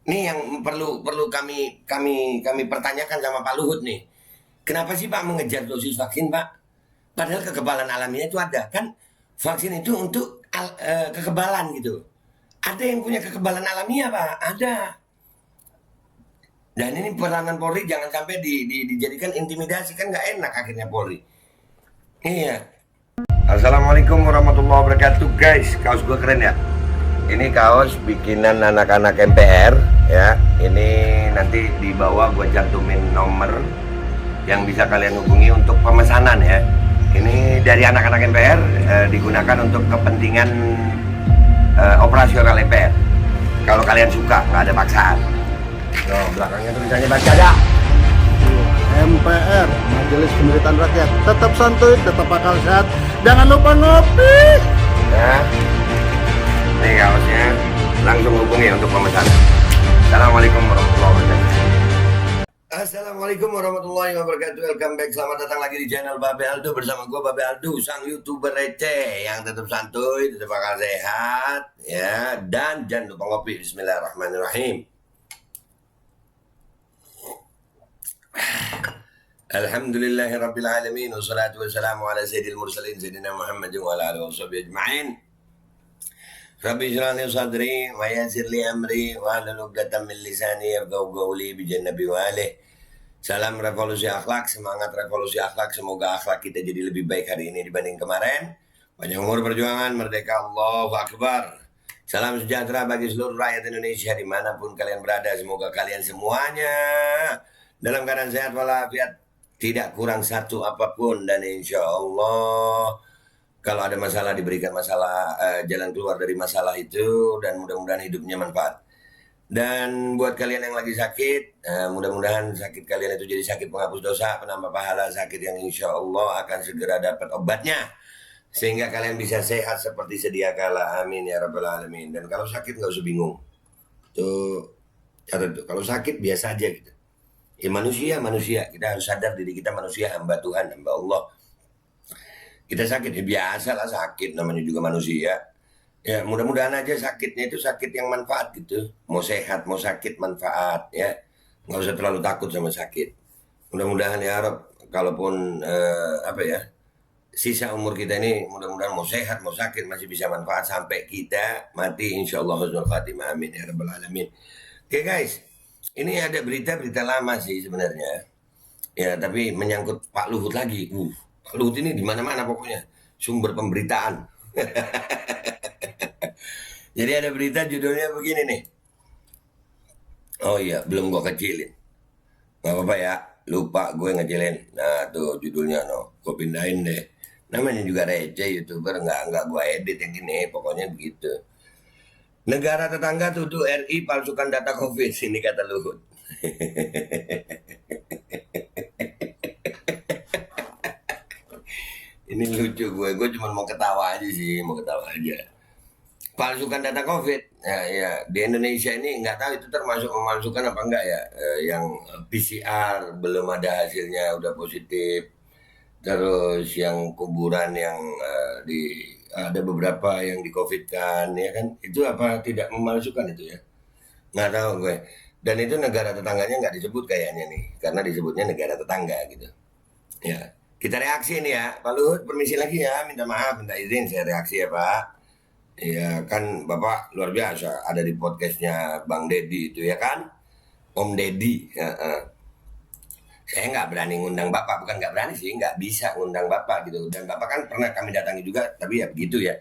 Nih yang perlu perlu kami pertanyakan sama Pak Luhut nih. Kenapa sih Pak mengejar dosis vaksin Pak? Padahal kekebalan alaminya itu ada kan? Vaksin itu untuk kekebalan gitu. Ada yang punya kekebalan alamiah Pak, ada. Dan ini peranan Polri jangan sampai dijadikan intimidasi, kan nggak enak akhirnya Polri. Iya. Assalamualaikum warahmatullahi wabarakatuh guys. Kaos gue keren ya. Ini kaos bikinan anak-anak MPR ya. Ini nanti di bawah gue cantumin nomor yang bisa kalian hubungi untuk pemesanan ya. Ini dari anak-anak MPR digunakan untuk kepentingan operasional MPR. Kalau kalian suka, nggak ada paksaan. Tuh, belakangnya tulisannya baca dah. MPR, Majelis Pemerintahan Rakyat, tetap santuy, tetap akal sehat, jangan lupa ngopi. Ya. Nih kaosnya, langsung hubungi untuk pemesanan. Assalamualaikum warahmatullahi wabarakatuh. Assalamualaikum warahmatullahi wabarakatuh. Welcome back, selamat datang lagi di channel Babe Aldo. Bersama gue Babe Aldo, sang YouTuber receh yang tetap santuy, tetap akal sehat ya. Dan jangan lupa ngopi. Bismillahirrahmanirrahim. Alhamdulillahirrabbilalamin. Wassalatu wassalamu ala sayyidil mursalin Sayyidina Muhammadin wa ala alihi wa sahbihi ajma'in. Rabbi shrah li sadri wa yassir li amri wa hlul 'uqdatam min lisani yafqahu qawli bi jannabi wa alihi. Salam revolusi akhlak, semangat revolusi akhlak. Semoga akhlak kita jadi lebih baik hari ini dibanding kemarin. Panjang umur perjuangan, merdeka, Allahu Akbar. Salam sejahtera bagi seluruh rakyat Indonesia dimanapun kalian berada. Semoga kalian semuanya dalam keadaan sehat walafiat, tidak kurang satu apapun, dan insya Allah kalau ada masalah diberikan masalah jalan keluar dari masalah itu, dan mudah-mudahan hidupnya manfaat. Dan buat kalian yang lagi sakit, mudah-mudahan sakit kalian itu jadi sakit penghapus dosa, penambah pahala, sakit yang insya Allah akan segera dapat obatnya, sehingga kalian bisa sehat seperti sedia kala. Amin ya rabbal alamin. Dan kalau sakit nggak usah bingung, tuh catat tuh, kalau sakit biasa aja gitu. Ya manusia, kita harus sadar diri kita manusia, hamba Tuhan, hamba Allah. Kita sakit, ya biasa lah sakit, namanya juga manusia. Ya mudah-mudahan aja sakitnya itu sakit yang manfaat gitu. Mau sehat, mau sakit, manfaat ya. Nggak usah terlalu takut sama sakit. Mudah-mudahan ya Rob, kalaupun sisa umur kita ini mudah-mudahan mau sehat, mau sakit masih bisa manfaat sampai kita mati, insya Allah husnul khatimah, amin ya rabbal alamin. Oke guys, ini ada berita-berita lama sih sebenarnya. Ya, tapi menyangkut Pak Luhut lagi. Pak Luhut ini di mana-mana pokoknya sumber pemberitaan. Jadi ada berita judulnya begini nih. Oh iya, belum gue kecilin. Gak apa-apa ya, lupa gue ngecilin. Nah tuh judulnya gue pindahin deh. Namanya juga receh YouTuber, nggak gue edit yang gini, pokoknya begitu. Negara tetangga tuduh RI palsukan data COVID, ini kata Luhut. Ini lucu, gue cuma mau ketawa aja sih, mau ketawa aja. Palsukan data COVID, ya di Indonesia ini nggak tahu itu termasuk memalsukan apa enggak ya. Yang PCR belum ada hasilnya udah positif, terus yang kuburan yang ada beberapa yang di COVID kan, ya kan, itu apa tidak memalsukan itu ya? Nggak tahu gue. Dan itu negara tetangganya nggak disebut kayaknya nih, karena disebutnya negara tetangga gitu. Ya, kita reaksi nih ya, Pak Luhut, permisi lagi ya, minta maaf, minta izin saya reaksi ya Pak. Ya kan Bapak luar biasa ada di podcastnya Bang Deddy itu ya kan, Om Deddy. Ya, saya nggak berani ngundang Bapak, bukan nggak berani sih, nggak bisa ngundang Bapak gitu. Dan Bapak kan pernah kami datangi juga, tapi ya begitu ya.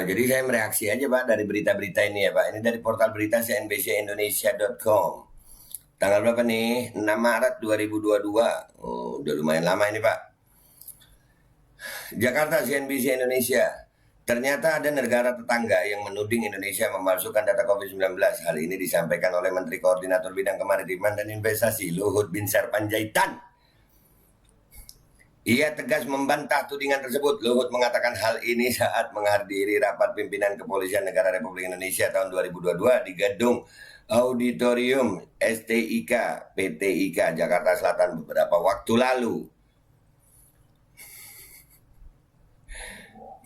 Jadi saya mereaksi aja Pak dari berita-berita ini ya Pak. Ini dari portal berita cnbcindonesia.com. Tanggal berapa nih? 6 Maret 2022. Oh, udah lumayan lama ini Pak. Jakarta, CNBC Indonesia. Ternyata ada negara tetangga yang menuding Indonesia memalsukan data COVID-19. Hal ini disampaikan oleh Menteri Koordinator Bidang Kemaritiman dan Investasi Luhut Binsar Panjaitan. Ia tegas membantah tudingan tersebut. Luhut mengatakan hal ini saat menghadiri rapat pimpinan Kepolisian Negara Republik Indonesia tahun 2022 di Gedung Auditorium STIK PTIK Jakarta Selatan beberapa waktu lalu.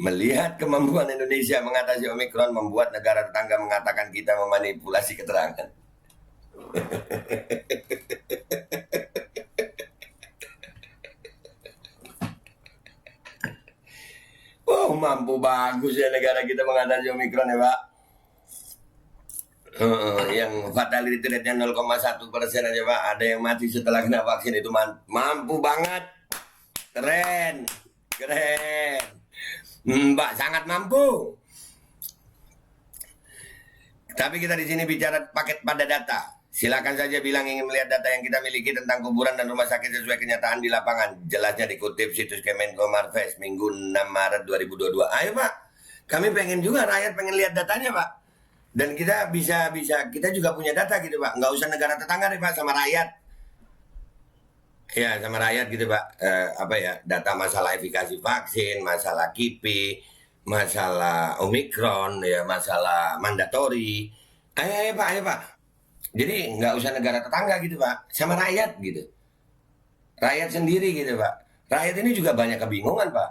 Melihat kemampuan Indonesia mengatasi Omikron membuat negara tetangga mengatakan kita memanipulasi keterangan. Oh, mampu bagus ya negara kita mengatasi Omikron ya Pak. Yang fatality rate-nya 0,1% aja Pak. Ada yang mati setelah kena vaksin itu mampu banget. Keren. Keren. Mbak sangat mampu. Tapi kita di sini bicara paket pada data. Silakan saja bilang ingin melihat data yang kita miliki tentang kuburan dan rumah sakit sesuai kenyataan di lapangan. Jelasnya dikutip situs Kemenko Marves Minggu 6 Maret 2022. Ayo Pak, kami pengen juga, rakyat pengen lihat datanya Pak. Dan kita bisa kita juga punya data gitu Pak. Nggak usah negara tetangga deh Pak, sama rakyat. Ya sama rakyat gitu Pak. Data masalah efikasi vaksin, masalah KIPI, masalah Omikron, ya masalah mandatori. Ayo Pak. Jadi nggak usah negara tetangga gitu Pak, sama rakyat gitu. Rakyat sendiri gitu Pak. Rakyat ini juga banyak kebingungan Pak.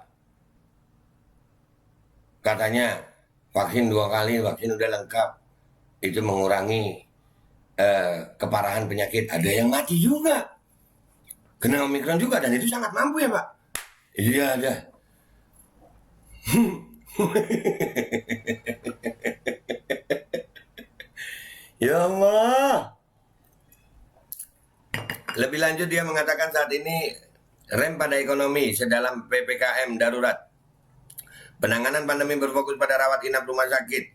Katanya vaksin 2 kali, vaksin udah lengkap. Itu mengurangi keparahan penyakit. Ada yang mati juga. Kena Omikron juga, dan itu sangat mampu ya Pak. Iya ada. Ya Allah. Lebih lanjut dia mengatakan saat ini rem pada ekonomi sedalam PPKM darurat. Penanganan pandemi berfokus pada rawat inap rumah sakit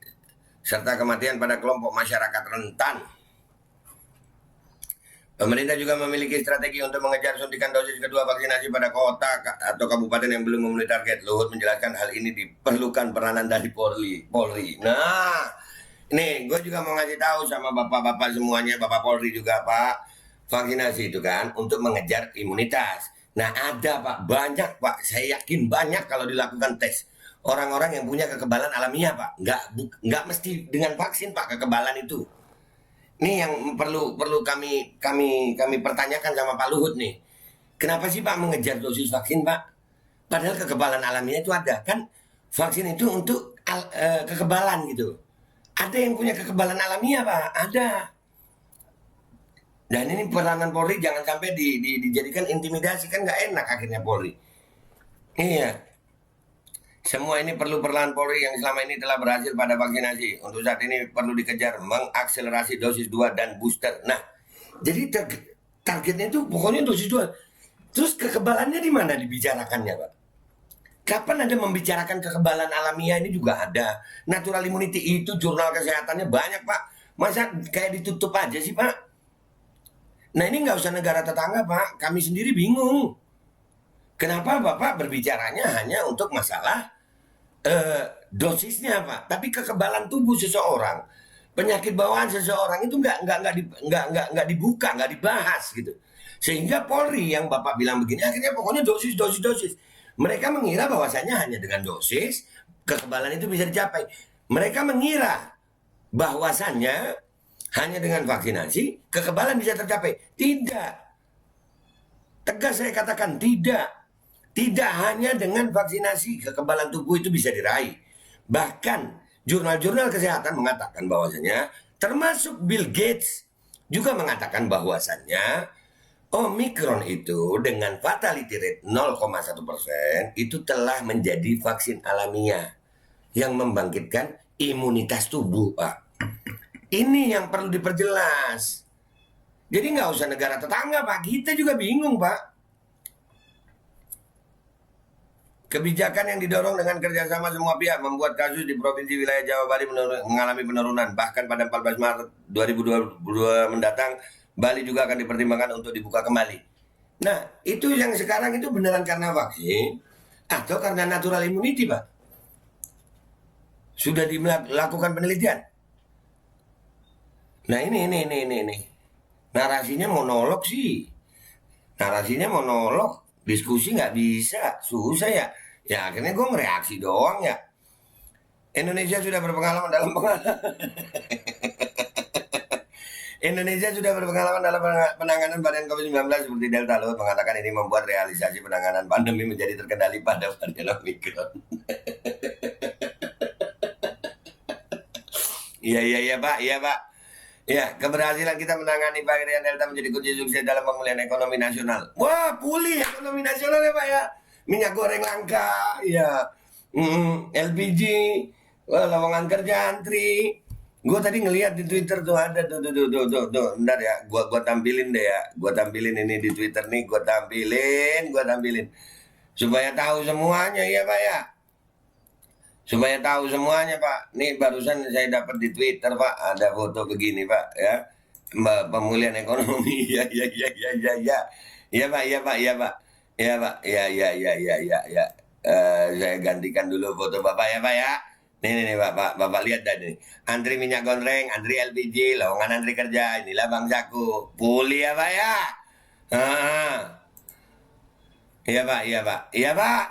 serta kematian pada kelompok masyarakat rentan. Pemerintah juga memiliki strategi untuk mengejar suntikan dosis kedua vaksinasi pada kota atau kabupaten yang belum memenuhi target. Luhut menjelaskan hal ini diperlukan peranan dari Polri. Nah, nih gue juga mau ngasih tahu sama bapak-bapak semuanya, Bapak Polri juga Pak, vaksinasi itu kan untuk mengejar imunitas. Nah ada Pak, banyak Pak, saya yakin banyak kalau dilakukan tes. Orang-orang yang punya kekebalan alamiah Pak, nggak mesti dengan vaksin Pak kekebalan itu. Ini yang perlu kami pertanyakan sama Pak Luhut nih. Kenapa sih Pak mengejar dosis vaksin Pak? Padahal kekebalan alamiah itu ada kan, vaksin itu untuk kekebalan gitu. Ada yang punya kekebalan alamiah Pak, ada. Dan ini peranan Polri jangan sampai dijadikan intimidasi, kan nggak enak akhirnya Polri. Iya. Semua ini perlu peran Polri yang selama ini telah berhasil pada vaksinasi. Untuk saat ini perlu dikejar mengakselerasi dosis 2 dan booster. Nah, jadi targetnya itu pokoknya dosis 2. Terus kekebalannya di mana dibicarakannya Pak? Kapan ada membicarakan kekebalan alamiah? Ini juga ada. Natural immunity itu jurnal kesehatannya banyak Pak. Masa kayak ditutup aja sih Pak? Nah ini nggak usah negara tetangga Pak. Kami sendiri bingung. Kenapa Bapak berbicaranya hanya untuk masalah dosisnya Pak? Tapi kekebalan tubuh seseorang, penyakit bawaan seseorang itu nggak dibuka, nggak dibahas gitu. Sehingga Polri yang Bapak bilang begini, akhirnya pokoknya dosis. Mereka mengira bahwasanya hanya dengan dosis kekebalan itu bisa dicapai. Mereka mengira bahwasannya hanya dengan vaksinasi kekebalan bisa tercapai. Tidak. Tegas saya katakan tidak. Tidak hanya dengan vaksinasi kekebalan tubuh itu bisa diraih. Bahkan jurnal-jurnal kesehatan mengatakan bahwasanya, termasuk Bill Gates juga mengatakan bahwasannya Omikron itu dengan fatality rate 0,1% itu telah menjadi vaksin alamiah yang membangkitkan imunitas tubuh Pak. Ini yang perlu diperjelas. Jadi nggak usah negara tetangga Pak, kita juga bingung Pak. Kebijakan yang didorong dengan kerjasama semua pihak membuat kasus di provinsi wilayah Jawa Bali mengalami penurunan. Bahkan pada 14 Maret 2022 mendatang, Bali juga akan dipertimbangkan untuk dibuka kembali. Nah, itu yang sekarang itu beneran karena vaksin atau karena natural immunity Pak? Sudah dilakukan penelitian. Nah ini. Narasinya monolog sih. Diskusi nggak bisa, susah ya. Ya akhirnya gue ngereaksi doang ya. Indonesia sudah berpengalaman dalam penanganan varian COVID-19 seperti Delta. Luhut mengatakan ini membuat realisasi penanganan pandemi menjadi terkendali pada varian Omikron. Iya Pak. Ya, keberhasilan kita menangani varian Delta menjadi kunci sukses dalam pemulihan ekonomi nasional. Wah, pulih ekonomi nasional ya Pak ya. Minyak goreng langka, ya. LPG, wah, lowongan kerja antri. Gue tadi ngeliat di Twitter tuh ada tuh. Bentar ya, gua tampilin deh ya. Gua tampilin ini di Twitter nih, gua tampilin. Supaya tahu semuanya ya Pak ya. Supaya tahu semuanya Pak. Nih barusan saya dapat di Twitter Pak, ada foto begini Pak ya. Pemulihan ekonomi. Ya. Ya Pak, ya Pak, ya Pak. Ya Pak, ya. Saya gantikan dulu foto Bapak ya Pak ya. Nih Bapak lihat dah nih. Antri minyak goreng, antri LPG, lowongan antri kerja. Inilah bangsaku. Pulih ya Pak ya. Ah, iya Pak, iya Pak. Iya Pak.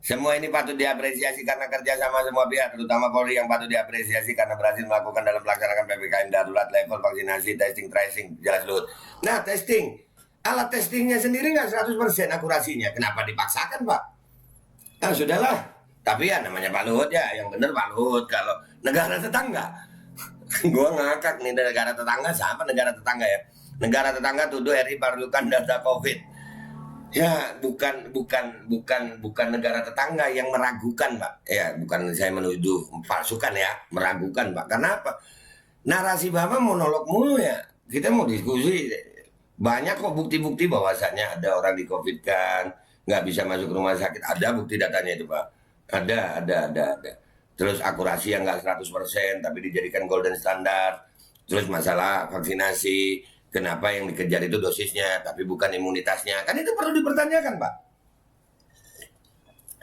Semua ini patut diapresiasi karena kerjasama semua pihak, terutama Polri yang patut diapresiasi karena berhasil melakukan dalam melaksanakan PPKM darurat level vaksinasi, testing, tracing, jelas Lut. Nah, alat testingnya sendiri nggak 100% akurasinya. Kenapa dipaksakan Pak? Nah, sudahlah. Tapi ya namanya Pak Luhut ya, yang benar Pak Luhut. Kalau negara tetangga, gua ngakak nih negara tetangga, sama negara tetangga ya. Negara tetangga tuduh RI perlukan data COVID. Ya, bukan negara tetangga yang meragukan, Pak. Ya, bukan saya menuduh palsukan ya, meragukan, Pak. Karena apa? Narasi Bapak monolog mulu ya. Kita mau diskusi. Banyak kok bukti-bukti bahwasannya ada orang di COVID kan, nggak bisa masuk rumah sakit. Ada bukti datanya itu, Pak. Ada. Terus akurasi yang nggak 100%, tapi dijadikan golden standard. Terus masalah vaksinasi, kenapa yang dikejar itu dosisnya, tapi bukan imunitasnya? Kan itu perlu dipertanyakan, Pak.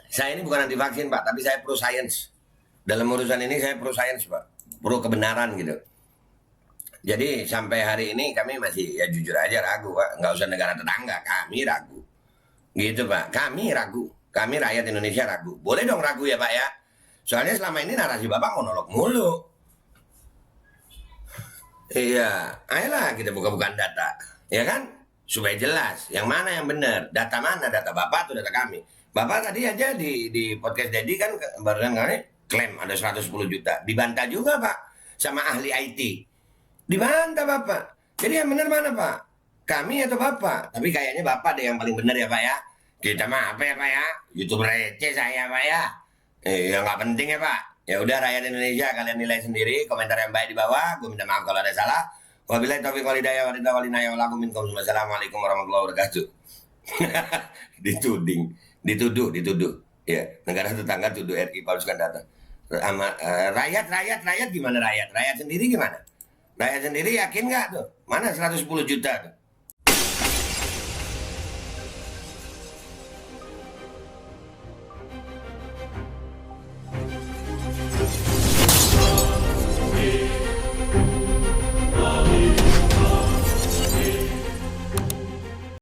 Saya ini bukan anti vaksin, Pak, tapi saya pro science. Dalam urusan ini saya pro science, Pak. Pro kebenaran gitu. Jadi sampai hari ini kami masih ya jujur aja ragu, Pak. Nggak usah negara tetangga, kami ragu. Gitu, Pak. Kami ragu. Kami rakyat Indonesia ragu. Boleh dong ragu ya, Pak ya. Soalnya selama ini narasi Bapak monolog mulu. Iya, ayolah kita buka-bukaan data, ya kan? Supaya jelas, yang mana yang benar, data mana, data Bapak atau data kami. Bapak tadi aja di podcast Dedi kan barusan kali klaim ada 110 juta, dibantah juga Pak sama ahli IT, dibantah Bapak. Jadi yang benar mana Pak? Kami atau Bapak? Tapi kayaknya Bapak deh yang paling benar ya Pak ya. Kita mah apa ya Pak ya? YouTuber receh saya Pak ya. Ya nggak penting ya Pak. Ya udah rakyat Indonesia kalian nilai sendiri, komentar yang baik di bawah. Gue minta maaf kalau ada salah. Wabillahi taufiq wal hidayah wa ridha wal inayah wal minkum. Wassalamualaikum warahmatullahi wabarakatuh. Dituduh. Ya, negara tetangga tuduh RI palsukan data. Rakyat gimana rakyat? Rakyat sendiri gimana? Rakyat sendiri yakin nggak tuh? Mana 110 juta tuh?